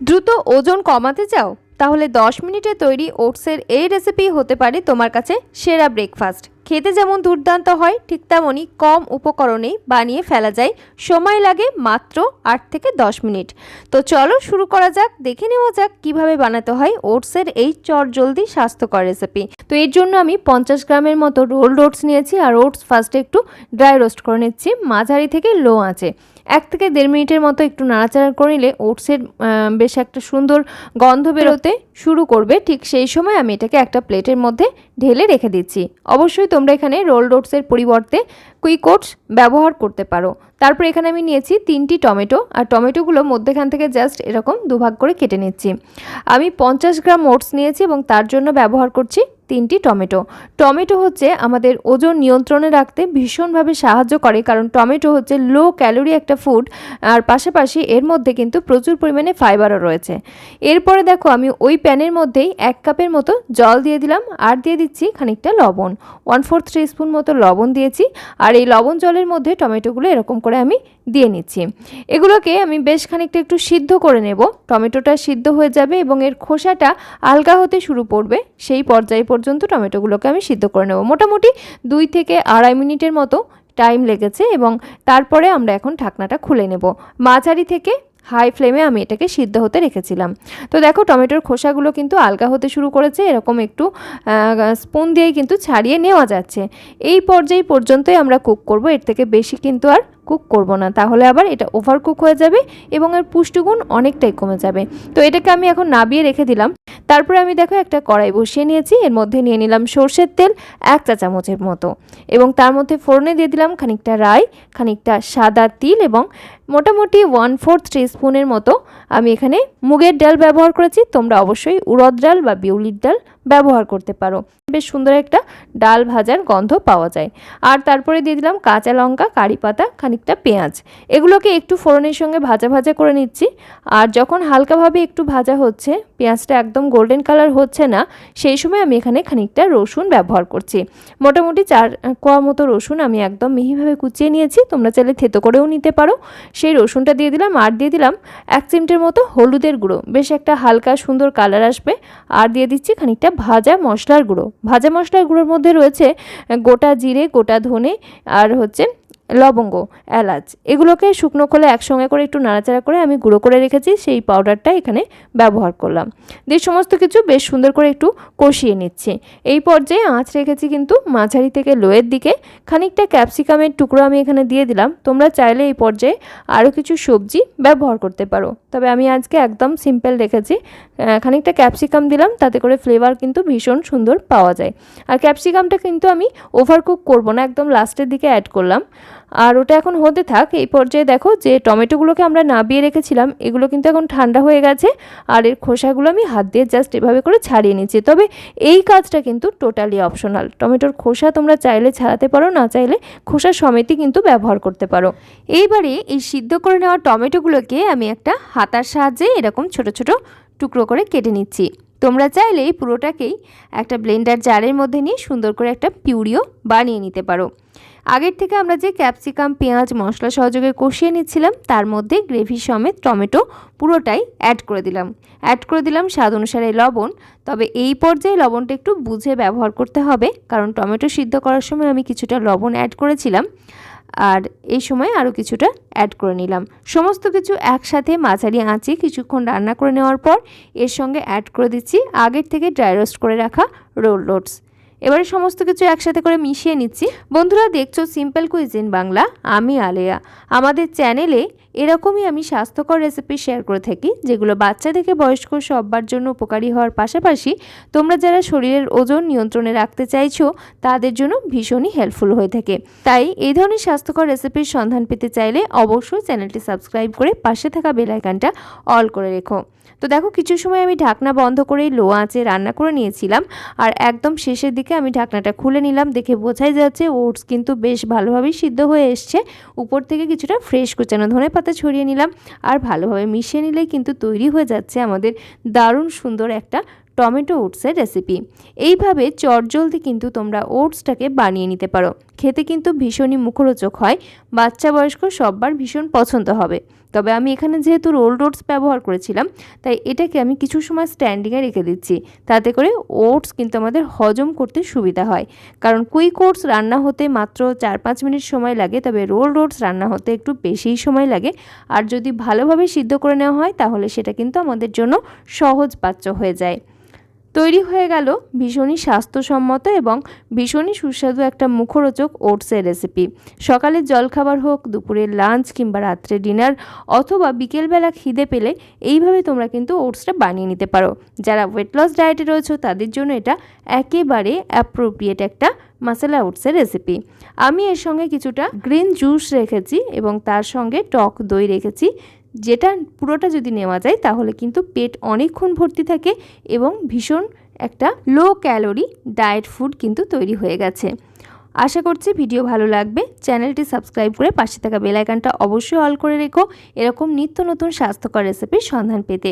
দ্রুত ওজন কমাতে চাও? তাহলে 10 মিনিটে তৈরি ওটসের এই রেসিপি হতে পারে তোমার কাছে সেরা ব্রেকফাস্ট। খেতে যেমন দুর্দান্ত হয়, ঠিক তেমনই কম উপকরণেই বানিয়ে ফেলা যায়। সময় লাগে মাত্র 8 থেকে 10 মিনিট। তো চলো শুরু করা যাক, দেখে নেওয়া যাক কিভাবে বানাতে হয় ওটসের এই চটজলদি স্বাস্থ্যকর রেসিপি। তো এর জন্য আমি 50 গ্রামের মতো রোলড ওটস নিয়েছি। আর ওটস ফার্স্টে একটু ড্রাই রোস্ট করে নিচ্ছি মাঝারি থেকে লো আঁচে। 1 থেকে 1.5 মিনিটের মতো একটু নাড়াচাড়া করে নিলে ওটসের বেশ একটা সুন্দর গন্ধ বেরোতে শুরু করবে। ঠিক সেই সময় আমি এটাকে একটা প্লেটের মধ্যে ঢেলে রেখে দিচ্ছি। অবশ্যই তোমরা এখানে রোলড ওটসের পরিবর্তে কুইক ওটস ব্যবহার করতে পারো। তারপর এখানে আমি নিয়েছি 3টি টমেটো, আর টমেটোগুলো মধ্যেখান থেকে জাস্ট এরকম দুভাগ করে কেটে নিচ্ছি। আমি 50 গ্রাম ওটস নিয়েছি এবং তার জন্য ব্যবহার করছি 3টি টমেটো। টমেটো হচ্ছে আমাদের ওজন নিয়ন্ত্রণে রাখতে ভীষণভাবে সাহায্য করে, কারণ টমেটো হচ্ছে লো ক্যালোরি একটা ফুড, আর পাশাপাশি এর মধ্যে কিন্তু প্রচুর পরিমাণে ফাইবারও রয়েছে। এরপরে দেখো আমি ওই প্যানের মধ্যেই 1 কাপের মতো জল দিয়ে দিলাম, আর দিয়ে দিচ্ছি খানিকটা লবণ, 1/4 টিস্পুন মতো লবণ দিয়েছি। আর এই লবণ জলের মধ্যে টমেটোগুলো এরকম করে আমি দিয়ে নিচ্ছি। এগুলোকে আমি বেশ খানিকটা একটু সিদ্ধ করে নেব। টমেটোটা সিদ্ধ হয়ে যাবে এবং এর খোসাটা আলগা হতে শুরু করবে, সেই পর্যায়ে পর্যন্ত টমেটোগুলোকে আমি সিদ্ধ করে নেব। মোটামুটি 2 থেকে 2.5 মিনিটের মতো টাইম লেগেছে এবং তারপরে আমরা এখন ঢাকনাটা খুলে নেব। মাঝারি থেকে হাই ফ্লেমে আমি এটাকে সিদ্ধ হতে রেখেছিলাম। তো দেখো টমেটোর খোসাগুলো কিন্তু আলগা হতে শুরু করেছে, এরকম একটু স্পুন দিয়েই কিন্তু ছাড়িয়ে নেওয়া যাচ্ছে। এই পর্যায়ে পর্যন্তই আমরা কুক করব, এর থেকে বেশি কিন্তু আর কুক করব না, তাহলে আবার এটা ওভার কুক হয়ে যাবে এবং এর পুষ্টিগুণ অনেকটাই কমে যাবে। তো এটাকে আমি এখন নাবিয়ে রেখে দিলাম। তারপরে আমি দেখো একটা কড়াই বসিয়ে নিয়েছি, এর মধ্যে নিয়ে নিলাম সর্ষের তেল 1 চা চামচের মতো, এবং তার মধ্যে ফোড়নে দিয়ে দিলাম খানিকটা রাই, খানিকটা সাদা তিল এবং মোটামুটি 1/4 টিস্পুনের মতো আমি এখানে মুগের ডাল ব্যবহার করেছি। তোমরা অবশ্যই উড়দ ডাল বা বিউলির ডাল ব্যবহার করতে পারো, বেশ সুন্দর একটা ডাল ভাজার গন্ধ পাওয়া যায়। আর তারপরে দিয়ে দিলাম কাঁচা লঙ্কা, কারি পাতা, খানিকটা পেঁয়াজ। এগুলোকে একটু ফোড়নের সঙ্গে ভাজা ভাজা করে নিচ্ছি। আর যখন হালকাভাবে একটু ভাজা হচ্ছে, পেঁয়াজটা একদম গোল্ডেন কালার হচ্ছে না, সেই সময় আমি এখানে খানিকটা রসুন ব্যবহার করছি। মোটামুটি 4 কোয়া মতো রসুন আমি একদম মিহিভাবে কুচিয়ে নিয়েছি, তোমরা চাইলে থেতো করেও নিতে পারো। সেই রসুনটা দিয়ে দিলাম, আর দিয়ে দিলাম 1 চিমটের মতো হলুদের গুঁড়ো, বেশ একটা হালকা সুন্দর কালার আসবে। আর দিয়ে দিচ্ছি খানিকটা ভাজা মশলার গুঁড়ো। ভাজা মশলার গুঁড়োর মধ্যে রয়েছে গোটা জিরে, গোটা ধনে, আর হচ্ছে লবঙ্গ, এলাচ। এগুলোকে শুকনো খোলে একসঙ্গে করে একটু নাড়াচাড়া করে আমি গুঁড়ো করে রেখেছি, সেই পাউডারটা এখানে ব্যবহার করলাম। দিয়ে সমস্ত কিছু বেশ সুন্দর করে একটু কষিয়ে নিচ্ছি। এই পর্যায়ে আঁচ রেখেছি কিন্তু মাঝারি থেকে লোয়ের দিকে। খানিকটা ক্যাপসিকামের টুকরো আমি এখানে দিয়ে দিলাম। তোমরা চাইলে এই পর্যায়ে আরও কিছু সবজি ব্যবহার করতে পারো, তবে আমি আজকে একদম সিম্পল রেখেছি। খানিকটা ক্যাপসিকাম দিলাম, তাতে করে ফ্লেভার কিন্তু ভীষণ সুন্দর পাওয়া যায়। আর ক্যাপসিকামটা কিন্তু আমি ওভারকুক করব না, একদম লাস্টের দিকে অ্যাড করলাম। আর ওটা এখন হতে থাক। এই পর্যায়ে দেখো যে টমেটোগুলোকে আমরা নাবিয়ে রেখেছিলাম, এগুলো কিন্তু এখন ঠান্ডা হয়ে গেছে। আর এর খোসাগুলো আমি হাত দিয়ে জাস্ট এভাবে করে ছাড়িয়ে নিচ্ছি। তবে এই কাজটা কিন্তু টোটালি অপশনাল। টমেটোর খোসা তোমরা চাইলে ছাড়াতে পারো, না চাইলে খোসা সমেতই কিন্তু ব্যবহার করতে পারো। এইবারে এই সিদ্ধ করে নেওয়া টমেটোগুলোকে আমি একটা হাতার সাহায্যে এরকম ছোট ছোট টুকরো করে কেটে নিচ্ছি। তোমরা চাইলে পুরোটাকেই একটা ব্লেন্ডার জারের মধ্যে নিয়ে সুন্দর করে একটা পিউরিও বানিয়ে নিতে পারো। আগের থেকে আমরা যে ক্যাপসিকাম, পেঁয়াজ মশলা সহযোগে কষিয়ে নিচ্ছিলাম, তার মধ্যে গ্রেভি সমেত টমেটো পুরোটাই অ্যাড করে দিলাম স্বাদ অনুসারে লবণ। তবে এই পর্যায়ে লবণটা একটু বুঝে ব্যবহার করতে হবে, কারণ টমেটো সিদ্ধ করার সময় আমি কিছুটা লবণ অ্যাড করেছিলাম, আর এই সময় আরও কিছুটা অ্যাড করে নিলাম। সমস্ত কিছু একসাথে মাঝারি আঁচে কিছুক্ষণ রান্না করে নেওয়ার পর এর সঙ্গে অ্যাড করে দিচ্ছি আগের থেকে ড্রাই রোস্ট করে রাখা রোলড ওটস। এবারে সমস্ত কিছু একসাথে করে মিশিয়ে নিচ্ছি। বন্ধুরা দেখছো সিম্পল কুইজিন বাংলা, আমি আলেয়া। আমাদের চ্যানেলে এরকমই আমি স্বাস্থ্যকর রেসিপি শেয়ার করে থাকি, যেগুলো বাচ্চা থেকে বয়স্ক সবার জন্য উপকারী হওয়ার পাশাপাশি তোমরা যারা শরীরের ওজন নিয়ন্ত্রণে রাখতে চাইছো তাদের জন্য ভীষণই হেল্পফুল হয়ে থাকে। তাই এই ধরনের স্বাস্থ্যকর রেসিপির সন্ধান পেতে চাইলে অবশ্যই চ্যানেলটি সাবস্ক্রাইব করে পাশে থাকা বেল আইকনটা অল করে রেখো। তো দেখো কিছু সময় আমি ঢাকনা বন্ধ করে লো আঁচে রান্না করে নিয়েছিলাম, আর একদম শেষের দিকে আমি ঢাকনাটা খুলে নিলাম। দেখে বোঝাই যাচ্ছে ওটস কিন্তু বেশ ভালোভাবেই সিদ্ধ হয়ে এসছে। উপর থেকে কিছুটা ফ্রেশ কুচানো ধনেপাতা ছড়িয়ে নিলাম, আর ভালোভাবে মিশিয়ে নিলেই কিন্তু তৈরি হয়ে যাচ্ছে আমাদের দারুণ সুন্দর একটা টমেটো ওটসের রেসিপি। এইভাবে চটজলদি কিন্তু তোমরা ওটসটাকে বানিয়ে নিতে পারো। খেতে কিন্তু ভীষণই মুখরোচক হয়, বাচ্চা বয়স্ক সবার ভীষণ পছন্দ হবে। তবে আমি এখানে যেহেতু রোলড ওটস ব্যবহার করেছিলাম, তাই এটাকে আমি কিছু সময় স্ট্যান্ডিংয়ে রেখে দিচ্ছি, তাতে করে ওটস কিন্তু আমাদের হজম করতে সুবিধা হয়। কারণ কুইক ওটস রান্না হতে মাত্র 4-5 মিনিট সময় লাগে, তবে রোলড ওটস রান্না হতে একটু বেশিই সময় লাগে। আর যদি ভালোভাবে সিদ্ধ করে নেওয়া হয় তাহলে সেটা কিন্তু আমাদের জন্য সহজপাচ্য হয়ে যায়। তৈরি হয়ে গেল ভীষণই স্বাস্থ্যসম্মত এবং ভীষণই সুস্বাদু একটা মুখরোচক ওটসের রেসিপি। সকালের জলখাবার হোক, দুপুরের লাঞ্চ কিংবা রাত্রে ডিনার অথবা বিকেলবেলা খিদে পেলে এইভাবে তোমরা কিন্তু ওটসটা বানিয়ে নিতে পারো। যারা ওয়েট লস ডায়েটে রয়েছে তাদের জন্য এটা একেবারে অ্যাপ্রোপ্রিয়েট একটা মশলা ওটসের রেসিপি। আমি এর সঙ্গে কিছুটা গ্রিন জুস রেখেছি এবং তার সঙ্গে টক দই রেখেছি, যেটা পুরোটা যদি নেওয়া যায় তাহলে কিন্তু পেট অনেকক্ষণ ভর্তি থাকে এবং ভীষণ একটা লো ক্যালোরি ডায়েট ফুড কিন্তু তৈরি হয়ে গেছে। আশা করছি ভিডিও ভালো লাগবে। চ্যানেলটি সাবস্ক্রাইব করে পাশে থাকা বেল আইকনটা অবশ্যই অল করে রেখো এরকম নিত্য নতুন স্বাস্থ্যকর রেসিপির সন্ধান পেতে।